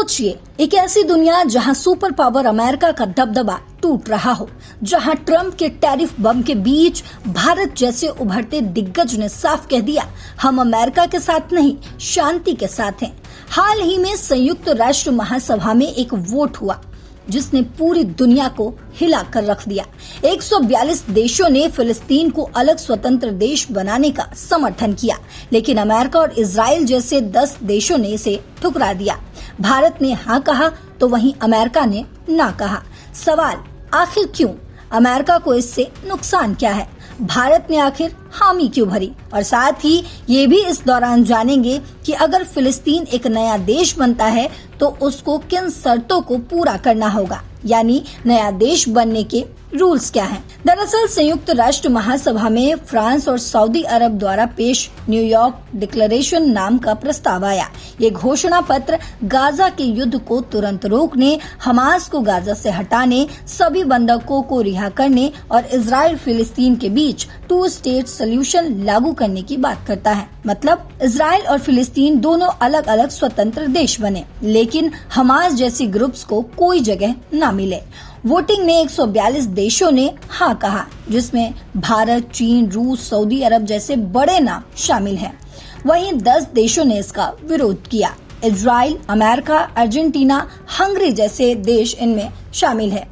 सोचिए, एक ऐसी दुनिया जहां सुपर पावर अमेरिका का दबदबा टूट रहा हो, जहां ट्रंप के टैरिफ बम के बीच भारत जैसे उभरते दिग्गज ने साफ कह दिया, हम अमेरिका के साथ नहीं, शांति के साथ हैं। हाल ही में संयुक्त राष्ट्र महासभा में एक वोट हुआ जिसने पूरी दुनिया को हिला कर रख दिया। 142 देशों ने फिलिस्तीन को अलग स्वतंत्र देश बनाने का समर्थन किया, लेकिन अमेरिका और इजराइल जैसे 10 देशों ने इसे ठुकरा दिया। भारत ने हाँ कहा तो वहीं अमेरिका ने ना कहा। सवाल, आखिर क्यों? अमेरिका को इससे नुकसान क्या है? भारत ने आखिर हामी क्यों भरी? और साथ ही ये भी इस दौरान जानेंगे कि अगर फिलिस्तीन एक नया देश बनता है तो उसको किन शर्तों को पूरा करना होगा, यानी नया देश बनने के रूल्स क्या हैं। दरअसल संयुक्त राष्ट्र महासभा में फ्रांस और सऊदी अरब द्वारा पेश न्यूयॉर्क डिक्लेरेशन नाम का प्रस्ताव आया। ये घोषणा पत्र गाजा के युद्ध को तुरंत रोकने, हमास को गाजा से हटाने, सभी बंधकों को रिहा करने और इजराइल फिलिस्तीन के बीच 2 स्टेट सोल्यूशन लागू करने की बात करता है। मतलब इजराइल और फिलिस्तीन दोनों अलग अलग स्वतंत्र देश बने, लेकिन हमास जैसी ग्रुप्स को कोई जगह न मिले। वोटिंग में 142 देशों ने हाँ कहा, जिसमें भारत, चीन, रूस, सऊदी अरब जैसे बड़े नाम शामिल हैं। वहीं 10 देशों ने इसका विरोध किया। इजराइल, अमेरिका, अर्जेंटीना, हंगरी जैसे देश इनमें शामिल है।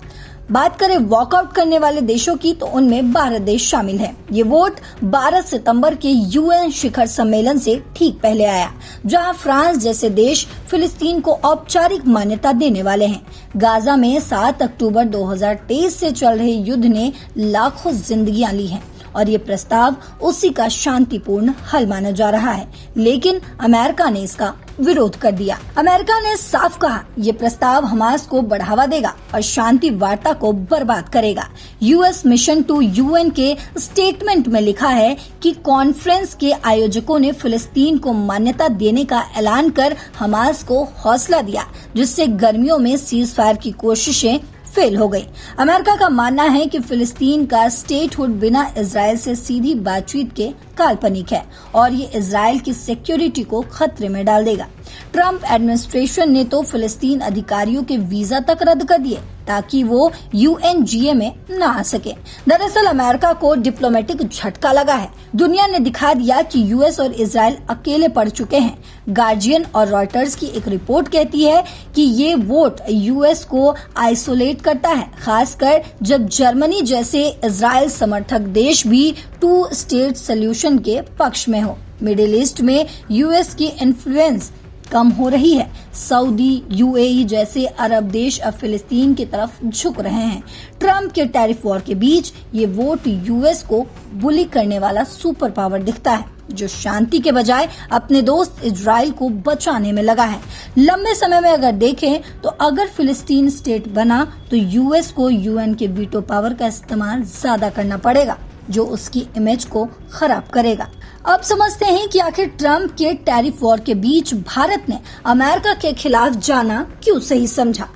बात करें वॉकआउट करने वाले देशों की तो उनमें 12 देश शामिल हैं। ये वोट 12 सितंबर के यूएन शिखर सम्मेलन से ठीक पहले आया, जहां फ्रांस जैसे देश फिलिस्तीन को औपचारिक मान्यता देने वाले हैं। गाजा में 7 अक्टूबर 2023 से चल रहे युद्ध ने लाखों जिंदगियां ली हैं और ये प्रस्ताव उसी का शांतिपूर्ण हल माना जा रहा है, लेकिन अमेरिका ने इसका विरोध कर दिया। अमेरिका ने साफ कहा, ये प्रस्ताव हमास को बढ़ावा देगा और शांति वार्ता को बर्बाद करेगा। यूएस मिशन टू यूएन के स्टेटमेंट में लिखा है कि कॉन्फ्रेंस के आयोजकों ने फिलिस्तीन को मान्यता देने का ऐलान कर हमास को हौसला दिया, जिससे गर्मियों में सीज फायर की कोशिशें फेल हो गई। अमेरिका का मानना है कि फिलिस्तीन का स्टेटहुड बिना इजराइल से सीधी बातचीत के काल्पनिक है और ये इजराइल की सिक्योरिटी को खतरे में डाल देगा। ट्रंप एडमिनिस्ट्रेशन ने तो फिलिस्तीन अधिकारियों के वीजा तक रद्द कर दिए ताकि वो यूएनजीए में न आ सके। दरअसल अमेरिका को डिप्लोमेटिक झटका लगा है। दुनिया ने दिखा दिया कि यूएस और इजराइल अकेले पड़ चुके हैं। गार्जियन और रॉयटर्स की एक रिपोर्ट कहती है कि ये वोट यूएस को आइसोलेट करता है, खासकर जब जर्मनी जैसे इजराइल समर्थक देश भी 2 स्टेट सोल्यूशन के पक्ष में हो। मिडिल ईस्ट में यूएस की इन्फ्लुएंस कम हो रही है। सऊदी, यूएई जैसे अरब देश अब फिलिस्तीन की तरफ झुक रहे हैं। ट्रंप के टैरिफ वॉर के बीच ये वोट यूएस को बुली करने वाला सुपर पावर दिखता है, जो शांति के बजाय अपने दोस्त इजराइल को बचाने में लगा है। लंबे समय में अगर देखें तो अगर फिलिस्तीन स्टेट बना तो यूएस को यूएन के वीटो पावर का इस्तेमाल ज्यादा करना पड़ेगा, जो उसकी इमेज को खराब करेगा। अब समझते हैं कि आखिर ट्रंप के टैरिफ वॉर के बीच भारत ने अमेरिका के खिलाफ जाना क्यों सही समझा।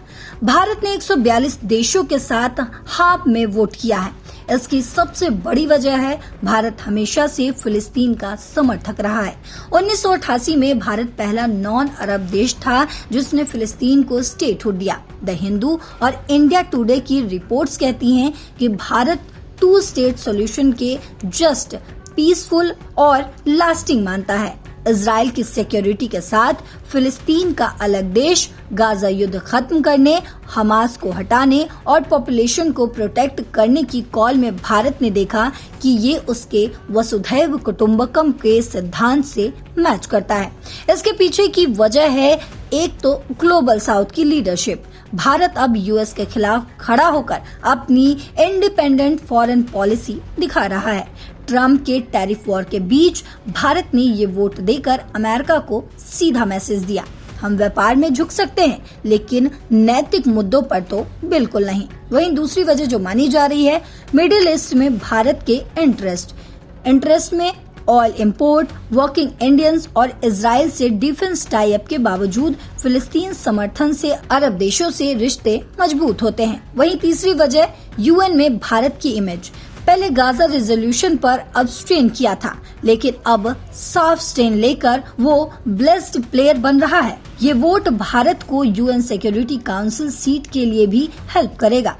भारत ने 142 देशों के साथ हाफ में वोट किया है। इसकी सबसे बड़ी वजह है भारत हमेशा से फिलिस्तीन का समर्थक रहा है। 1988 में भारत पहला नॉन अरब देश था जिसने फिलिस्तीन को स्टेटहुड दिया। द हिंदू और इंडिया टुडे की रिपोर्ट्स कहती हैं कि भारत 2 स्टेट सोल्यूशन के जस्ट पीसफुल और लास्टिंग मानता है। इजराइल की सिक्योरिटी के साथ फिलिस्तीन का अलग देश, गाजा युद्ध खत्म करने, हमास को हटाने और पॉपुलेशन को प्रोटेक्ट करने की कॉल में भारत ने देखा कि ये उसके वसुधैव कुटुंबकम के सिद्धांत से मैच करता है। इसके पीछे की वजह है एक तो ग्लोबल साउथ की लीडरशिप। भारत अब यूएस के खिलाफ खड़ा होकर अपनी इंडिपेंडेंट फॉरेन पॉलिसी दिखा रहा है। ट्रंप के टैरिफ वॉर के बीच भारत ने ये वोट देकर अमेरिका को सीधा मैसेज दिया, हम व्यापार में झुक सकते हैं लेकिन नैतिक मुद्दों पर तो बिल्कुल नहीं। वहीं दूसरी वजह जो मानी जा रही है, मिडिल ईस्ट में भारत के इंटरेस्ट में ऑयल इंपोर्ट, वर्किंग इंडियंस और इजराइल से डिफेंस टाई अप के बावजूद फिलिस्तीन समर्थन से अरब देशों से रिश्ते मजबूत होते हैं। वहीं तीसरी वजह यूएन में भारत की इमेज। पहले गाजा रेजोल्यूशन पर अब्सटेन किया था, लेकिन अब साफ स्टैंड लेकर वो ब्लेस्ड प्लेयर बन रहा है। ये वोट भारत को यूएन सिक्योरिटी काउंसिल सीट के लिए भी हेल्प करेगा।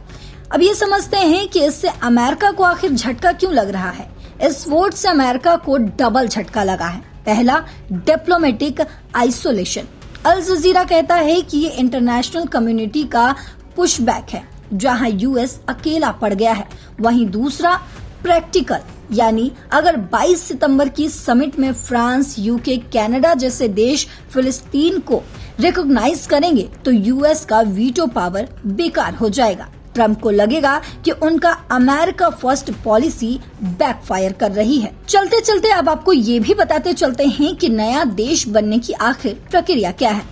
अब ये समझते हैं कि इससे अमेरिका को आखिर झटका क्यों लग रहा है। इस वोट से अमेरिका को डबल झटका लगा है। पहला, डिप्लोमेटिक आइसोलेशन। अल जजीरा कहता है कि ये इंटरनेशनल कम्युनिटी का पुशबैक है, जहां यूएस अकेला पड़ गया है। वहीं दूसरा, प्रैक्टिकल, यानी अगर 22 सितंबर की समिट में फ्रांस, यूके, कनाडा जैसे देश फिलिस्तीन को रिकॉग्नाइज करेंगे तो यूएस का वीटो पावर बेकार हो जाएगा। ट्रम्प को लगेगा कि उनका अमेरिका फर्स्ट पॉलिसी बैकफायर कर रही है। चलते चलते अब आपको ये भी बताते चलते हैं कि नया देश बनने की आखिर प्रक्रिया क्या है।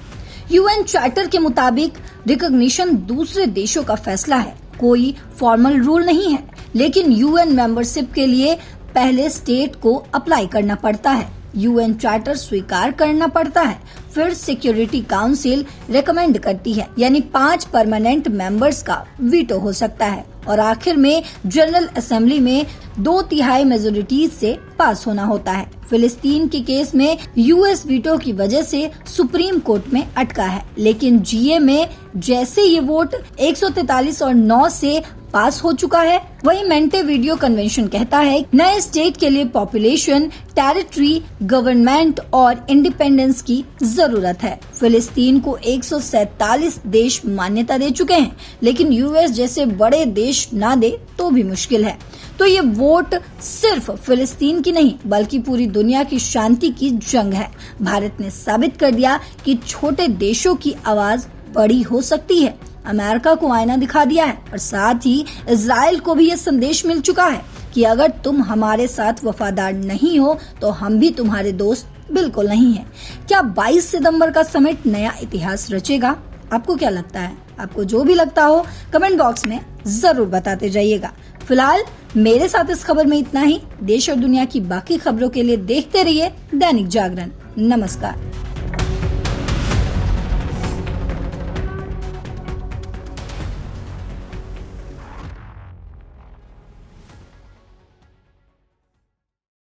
यूएन चार्टर के मुताबिक रिकॉग्निशन दूसरे देशों का फैसला है, कोई फॉर्मल रूल नहीं है, लेकिन यूएन मेंबरशिप के लिए पहले स्टेट को अप्लाई करना पड़ता है, यूएन चार्टर स्वीकार करना पड़ता है, फिर सिक्योरिटी काउंसिल रेकमेंड करती है, यानी 5 परमानेंट मेंबर्स का वीटो हो सकता है, और आखिर में जनरल असेंबली में 2/3 मेजोरिटी से पास होना होता है। फिलिस्तीन के केस में यूएस वीटो की वजह से सुप्रीम कोर्ट में अटका है, लेकिन जीए में जैसे ये वोट 143 और 9 से पास हो चुका है, वही मोंटेविडियो कन्वेंशन कहता है नए स्टेट के लिए पॉपुलेशन, टेरिटरी, गवर्नमेंट और इंडिपेंडेंस की जरूरत है। फिलिस्तीन को 147 देश मान्यता दे चुके हैं, लेकिन यूएस जैसे बड़े देश ना दे तो भी मुश्किल है। तो ये वोट सिर्फ फिलिस्तीन की नहीं बल्कि पूरी दुनिया की शांति की जंग है। भारत ने साबित कर दिया कि छोटे देशों की आवाज बड़ी हो सकती है। अमेरिका को आईना दिखा दिया है और साथ ही इजराइल को भी ये संदेश मिल चुका है कि अगर तुम हमारे साथ वफादार नहीं हो तो हम भी तुम्हारे दोस्त बिल्कुल नहीं है। क्या 22 सितंबर का समिट नया इतिहास रचेगा? आपको क्या लगता है? आपको जो भी लगता हो कमेंट बॉक्स में जरूर बताते जाइएगा। फिलहाल मेरे साथ इस खबर में इतना ही। देश और दुनिया की बाकी खबरों के लिए देखते रहिए दैनिक जागरण। नमस्कार।